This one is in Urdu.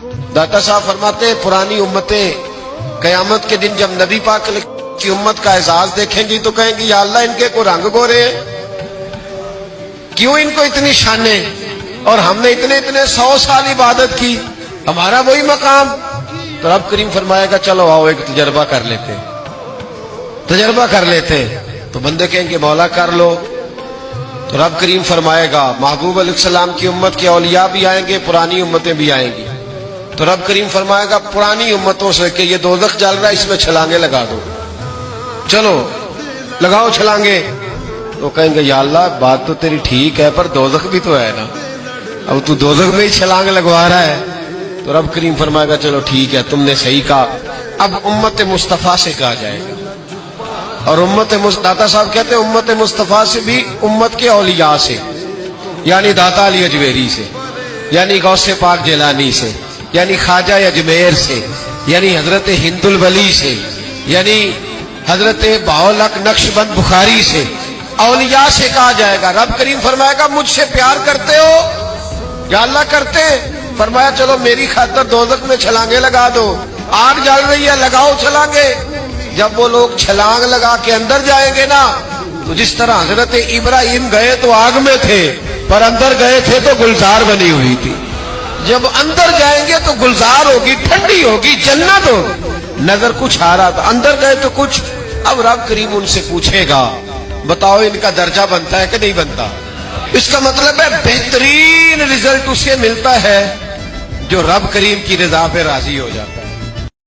داتا صاحب فرماتے ہیں پرانی امتیں قیامت کے دن جب نبی پاک کی امت کا اعزاز دیکھیں گی تو کہیں گی یا اللہ ان کے کو رنگ گورے ہیں، کیوں ان کو اتنی شانیں، اور ہم نے اتنے 100 سال عبادت کی، ہمارا وہی مقام۔ تو رب کریم فرمائے گا چلو آؤ ایک تجربہ کر لیتے، تو بندے کہیں گے مولا کر لو۔ تو رب کریم فرمائے گا محبوب علیہ السلام کی امت کے اولیاء بھی آئیں گے، پرانی امتیں بھی آئیں گی۔ تو رب کریم فرمائے گا پرانی امتوں سے کہ یہ دوزخ جل رہا ہے، اس میں چھلانگے لگا دو، چلو لگاؤ چھلانگے۔ تو کہیں گے یا اللہ بات تو تیری ٹھیک ہے پر دوزخ بھی تو ہے نا، اب تو دوزخ میں ہی چھلانگ لگوا رہا ہے۔ تو رب کریم فرمائے گا چلو ٹھیک ہے تم نے صحیح کہا، اب امت مصطفیٰ سے کہا جائے گا۔ اور داتا صاحب کہتے ہیں امت مصطفیٰ سے بھی امت کے اولیاء سے، یعنی داتا علی اجمیری سے، یعنی غوث پاک جیلانی سے، یعنی خواجہ اجمیر سے، یعنی حضرت ہند الولی سے، یعنی حضرت بہاؤالحق نقشبند بخاری سے، اولیاء سے کہا جائے گا۔ رب کریم فرمائے گا مجھ سے پیار کرتے ہو یا اللہ کرتے؟ فرمایا چلو میری خاطر دوزخ میں چھلانگے لگا دو، آگ جل رہی ہے لگاؤ چھلانگے۔ جب وہ لوگ چھلانگ لگا کے اندر جائیں گے نا، تو جس طرح حضرت ابراہیم گئے تو آگ میں تھے پر اندر گئے تھے تو گلزار بنی ہوئی تھی، جب اندر جائیں گے تو گلزار ہوگی، ٹھنڈی ہوگی، جنت ہوگی۔ نظر کچھ آ رہا تھا، اندر گئے تو کچھ۔ اب رب کریم ان سے پوچھے گا بتاؤ ان کا درجہ بنتا ہے کہ نہیں بنتا؟ اس کا مطلب ہے بہترین رزلٹ اسے ملتا ہے جو رب کریم کی رضا پہ راضی ہو جاتا ہے۔